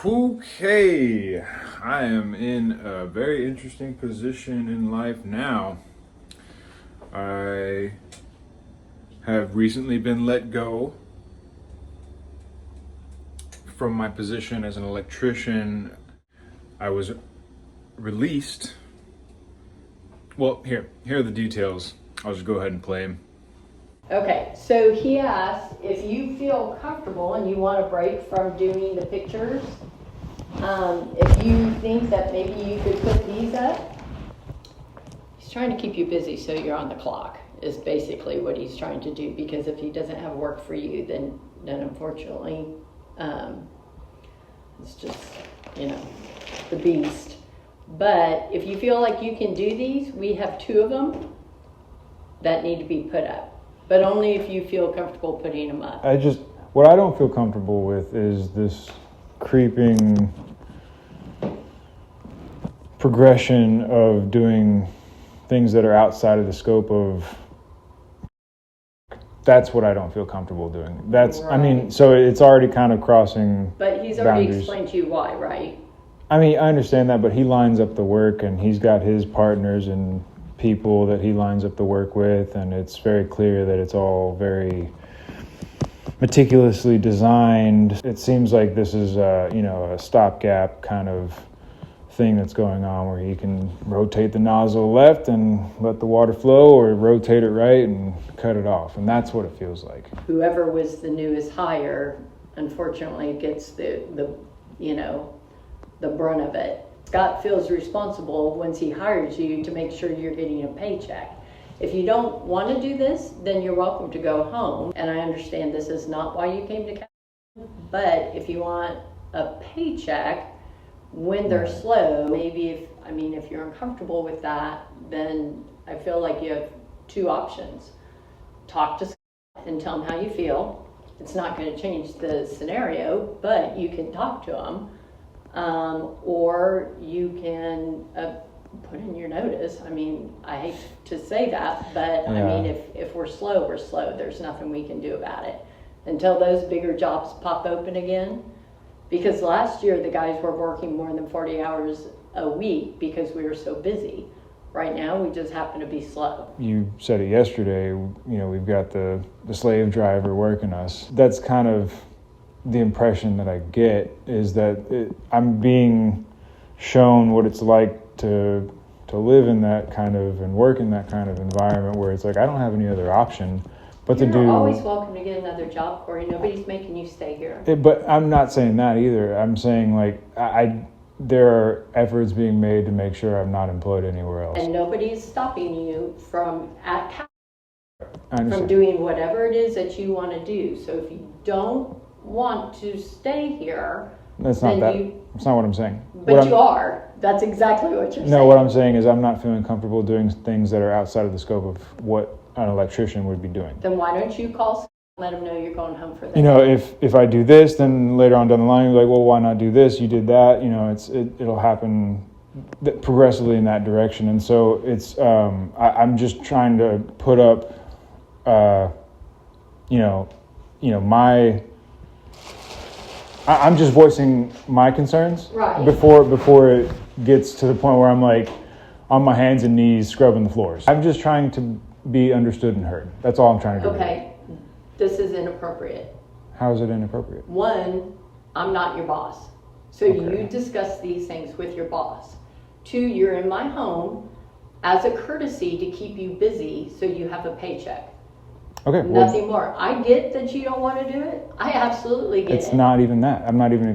Okay, I am in a very interesting position in life now. I have recently been let go from my position as an electrician. I was released. Well, here are the details. I'll just go ahead and play them. Okay, so he asked if you feel comfortable and you want a break from doing the pictures, if you think that maybe you could put these up. He's trying to keep you busy so you're on the clock, is basically what he's trying to do, because if he doesn't have work for you, then unfortunately, it's just, the beast. But if you feel like you can do these, we have 2 of them that need to be put up. But only if you feel comfortable putting them up. What I don't feel comfortable with is this creeping progression of doing things that are outside of the scope of. That's what I don't feel comfortable doing. Right. So it's already kind of crossing. But he's already boundaries. explained to you why, right? I understand that, but he lines up the work and he's got his partners and people that he lines up the work with, and it's very clear that it's all very meticulously designed. It seems like this is a stopgap kind of thing that's going on, where he can rotate the nozzle left and let the water flow, or rotate it right and cut it off, and that's what it feels like. Whoever was the newest hire, unfortunately, gets the brunt of it. Scott feels responsible once he hires you to make sure you're getting a paycheck. If you don't want to do this, then you're welcome to go home. And I understand this is not why you came to California, but if you want a paycheck when they're slow, maybe if you're uncomfortable with that, then I feel like you have 2 options. Talk to Scott and tell him how you feel. It's not going to change the scenario, but you can talk to him. Or you can put in your notice. I hate to say that, but Yeah. if we're slow, we're slow. There's nothing we can do about it until those bigger jobs pop open again. Because last year the guys were working more than 40 hours a week because we were so busy. Right now we just happen to be slow. You said it yesterday, we've got the slave driver working us. That's kind of the impression that I get, is that I'm being shown what it's like to live in that kind of and work in that kind of environment, where it's like I don't have any other option but to do. You're always welcome to get another job, Corey. Nobody's making you stay here. But I'm not saying that either. I'm saying there are efforts being made to make sure I'm not employed anywhere else. And nobody's stopping you from from doing whatever it is that you want to do. So if you don't want to stay here, that's not what I'm saying. But you are. That's exactly what you're saying. No, what I'm saying is I'm not feeling comfortable doing things that are outside of the scope of what an electrician would be doing. Then why don't you call Scott and let him know you're going home for the day? If I do this, then later on down the line, you're like, well, why not do this? You did that. It'll happen progressively in that direction. And so it's I'm just trying to put up, I'm just voicing my concerns, right, before it gets to the point where I'm like on my hands and knees scrubbing the floors. I'm just trying to be understood and heard. That's all I'm trying to do. Okay, this is inappropriate. How is it inappropriate? 1, I'm not your boss. So Okay. You discuss these things with your boss. 2, you're in my home as a courtesy to keep you busy so you have a paycheck. Okay. Nothing more. I get that you don't want to do it. I absolutely get it. It's not even that. I'm not even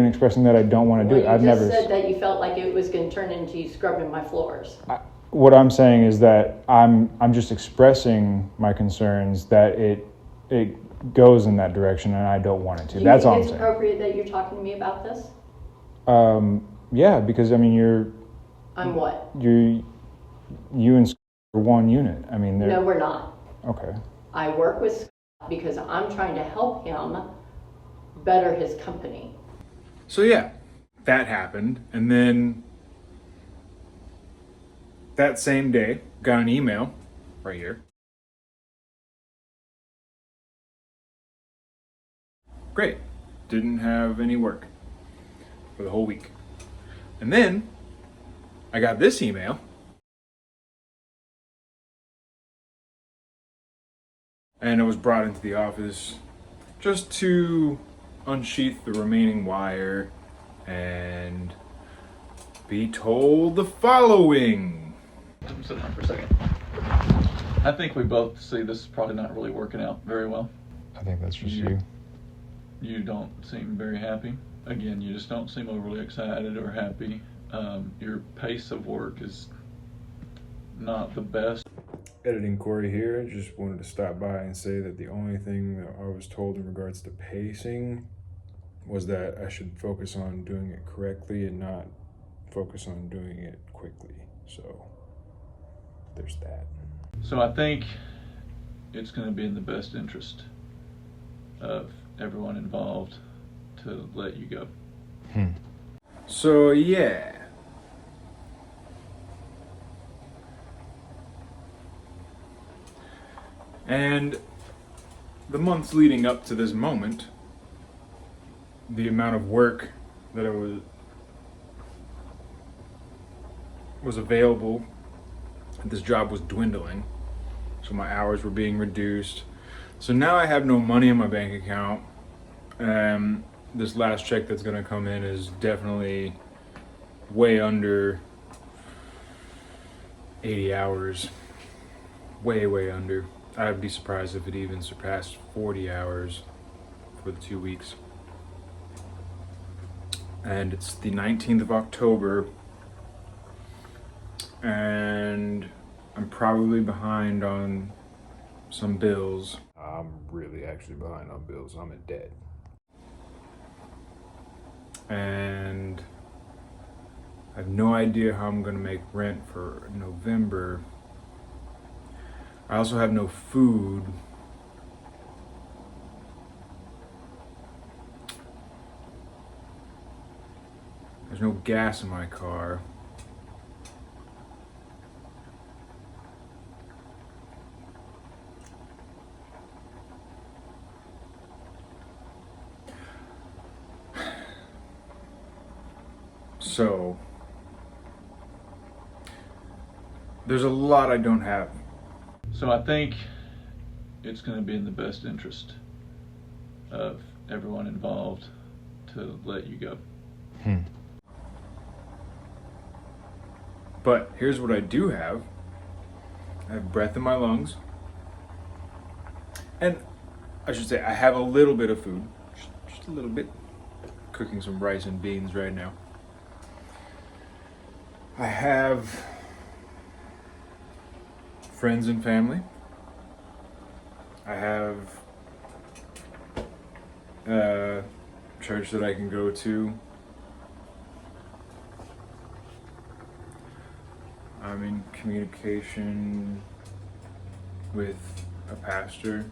expressing that I don't want to do it. You just said that you felt like it was going to turn into you scrubbing my floors. What I'm saying is that I'm just expressing my concerns that it goes in that direction, and I don't want it to. That's all I'm saying. Do you think it's appropriate that you're talking to me about this? Yeah, because you're. I'm what? You and Scott are one unit. No, we're not. Okay. I work with Scott because I'm trying to help him better his company. So yeah, that happened, and then that same day, got an email right here. Great, didn't have any work. for the whole week. And then I got this email. And I was brought into the office just to unsheath the remaining wire and be told the following. Sit down for a second. I think we both see this is probably not really working out very well. I think that's just you. You don't seem very happy. Again, you just don't seem overly excited or happy. Your pace of work is not the best. Editing Corey here. Just wanted to stop by and say that the only thing that I was told in regards to pacing was that I should focus on doing it correctly and not focus on doing it quickly. So there's that. So I think it's going to be in the best interest of everyone involved to let you go. So yeah. And the months leading up to this moment, the amount of work that was available at this job was dwindling. So my hours were being reduced. So now I have no money in my bank account. This last check that's gonna come in is definitely way under 80 hours. Way under. I'd be surprised if it even surpassed 40 hours for the 2 weeks. And it's the 19th of October, and I'm probably behind on some bills. I'm really actually behind on bills. I'm in debt. And I have no idea how I'm gonna make rent for November. I also have no food. There's no gas in my car. So, there's a lot I don't have. So I think it's going to be in the best interest of everyone involved to let you go. But here's what I do have. I have breath in my lungs. And I should say I have a little bit of food. Just a little bit. Cooking some rice and beans right now. I have friends and family. I have a church that I can go to. I'm in communication with a pastor.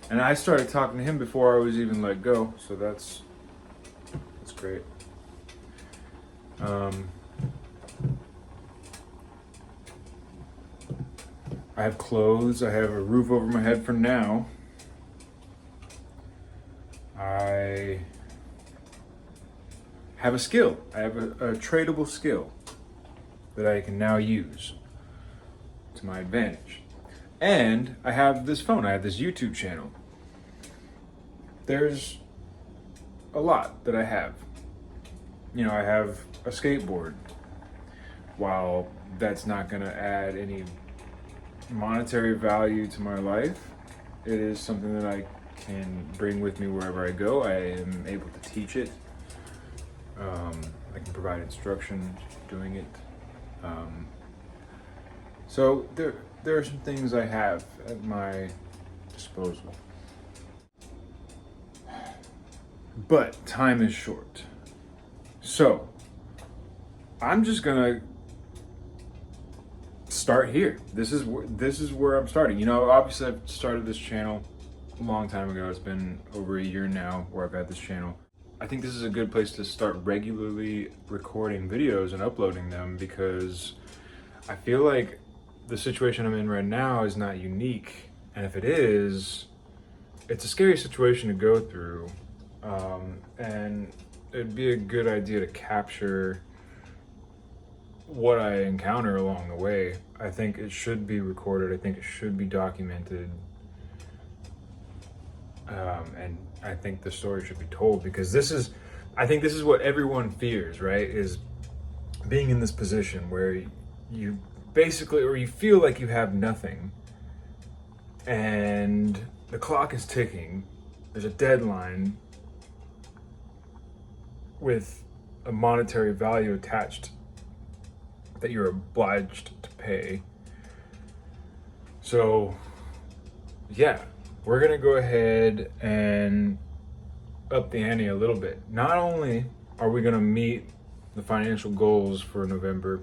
And I started talking to him before I was even let go, so that's great. I have clothes, I have a roof over my head for now. I have a skill. I have a tradable skill that I can now use to my advantage. And I have this phone, I have this YouTube channel. There's a lot that I have. You know, I have a skateboard. While that's not gonna add any monetary value to my life, it is something that I can bring with me wherever I go. I am able to teach it. I can provide instruction doing it. So there are some things I have at my disposal. But time is short. So I'm just gonna start here. This is where I'm starting. You know, obviously I've started this channel a long time ago. It's been over a year now where I've had this channel. I think this is a good place to start regularly recording videos and uploading them, because I feel like the situation I'm in right now is not unique. And if it is, it's a scary situation to go through. And it'd be a good idea to capture what I encounter along the way. I think it should be recorded. I think it should be documented. And I think the story should be told, because I think this is what everyone fears, right? Is being in this position where you basically, or you feel like you have nothing and the clock is ticking. There's a deadline with a monetary value attached that you're obliged to pay. So yeah, we're gonna go ahead and up the ante a little bit. Not only are we gonna meet the financial goals for November,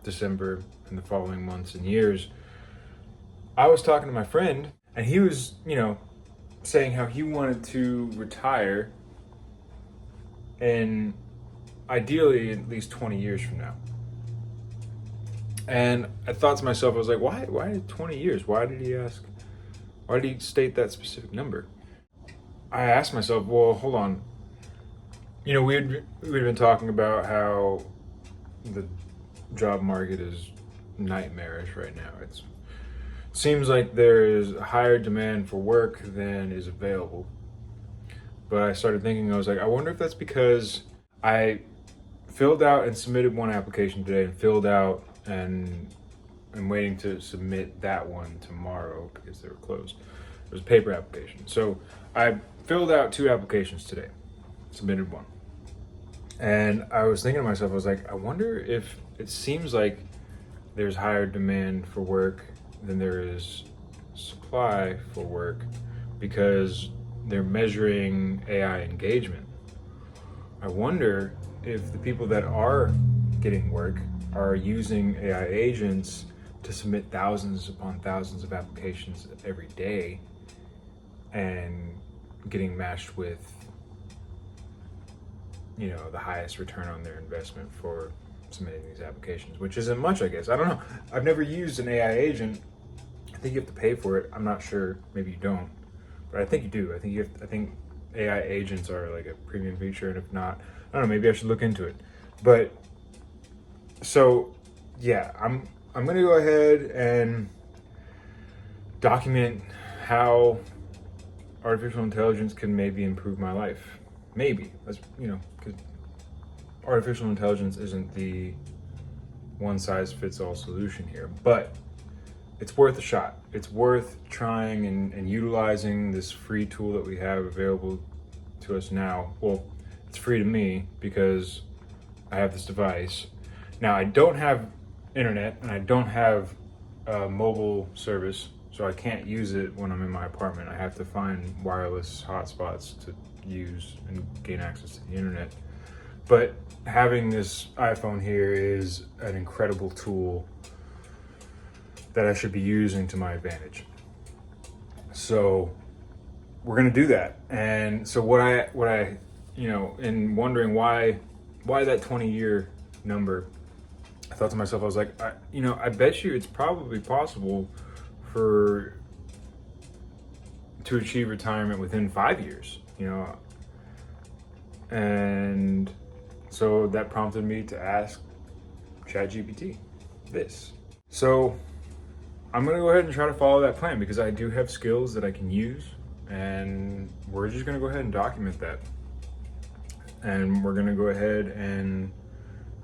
December, and the following months and years, I was talking to my friend and he was, saying how he wanted to retire in ideally at least 20 years from now. And I thought to myself, I was like, why 20 years? Why did he state that specific number? I asked myself, well, hold on. We'd been talking about how the job market is nightmarish right now. It seems like there is higher demand for work than is available. But I started thinking, I was like, I wonder if that's because I filled out and submitted one application today and filled out and I'm waiting to submit that one tomorrow because they were closed. It was a paper application. So I filled out 2 applications today, submitted one. And I was thinking to myself, I was like, I wonder if it seems like there's higher demand for work than there is supply for work because they're measuring AI engagement. I wonder if the people that are getting work are using AI agents to submit thousands upon thousands of applications every day and getting matched with, the highest return on their investment for submitting these applications, which isn't much, I guess. I don't know. I've never used an AI agent. I think you have to pay for it. I'm not sure. Maybe you don't, but I think you do. I think AI agents are like a premium feature, and if not, I don't know. Maybe I should look into it. But so yeah, I'm gonna go ahead and document how artificial intelligence can maybe improve my life. Maybe that's because artificial intelligence isn't the one size fits all solution here, but it's worth a shot. It's worth trying and utilizing this free tool that we have available to us now. Well, it's free to me because I have this device. Now, I don't have internet and I don't have mobile service, so I can't use it when I'm in my apartment. I have to find wireless hotspots to use and gain access to the internet. But having this iPhone here is an incredible tool that I should be using to my advantage. So we're gonna do that. And so what I in wondering why that 20-year number, I thought to myself, I was like, I bet you it's probably possible to achieve retirement within 5 years, and so that prompted me to ask ChatGPT this. So I'm gonna go ahead and try to follow that plan because I do have skills that I can use, and we're just gonna go ahead and document that. And we're gonna go ahead and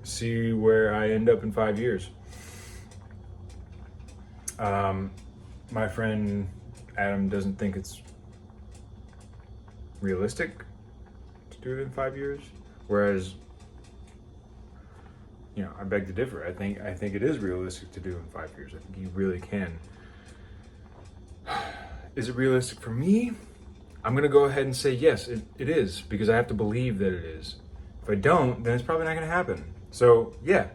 see where I end up in 5 years. My friend Adam doesn't think it's realistic to do it in 5 years, whereas I beg to differ. I think it is realistic to do in 5 years. I think you really can. Is it realistic for me? I'm gonna go ahead and say yes, it is, because I have to believe that it is. If I don't, then it's probably not gonna happen. So yeah,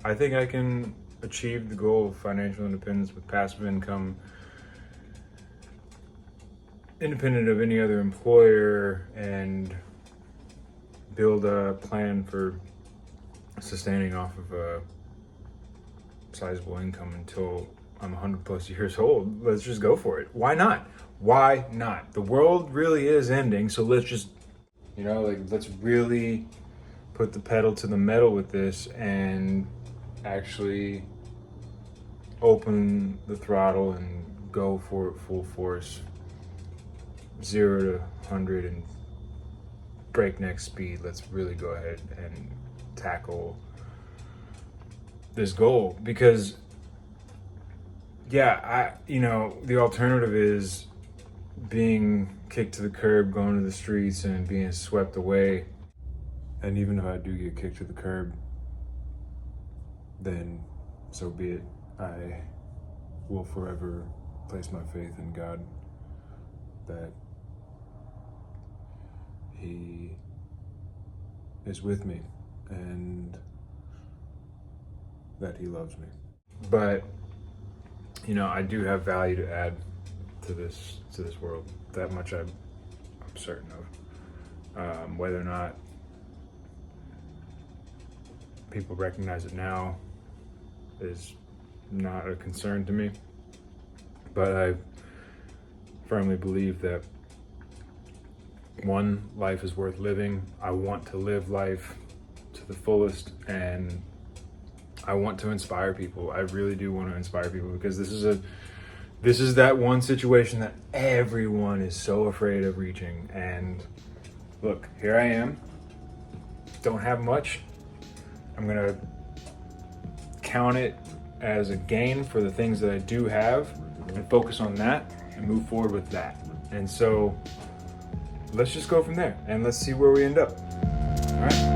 I think I can achieve the goal of financial independence with passive income, independent of any other employer, and build a plan for sustaining off of a sizable income until I'm 100 plus years old. Let's just go for it. Why not? Why not? The world really is ending, so let's just You know, like, let's really put the pedal to the metal with this and actually open the throttle and go for it full force, 0 to 100 and breakneck speed. Let's really go ahead and tackle this goal, because the alternative is being kicked to the curb, going to the streets and being swept away. And even if I do get kicked to the curb, then so be it. I will forever place my faith in God that He is with me and that He loves me. But I do have value to add to this world. That much I'm certain of. Whether or not people recognize it now is not a concern to me, but I firmly believe that one, life is worth living. I want to live life to the fullest, and I want to inspire people. I really do want to inspire people, because this is that one situation that everyone is so afraid of reaching. And look, here I am, don't have much. I'm gonna count it as a gain for the things that I do have and focus on that and move forward with that. And so let's just go from there and let's see where we end up. All right.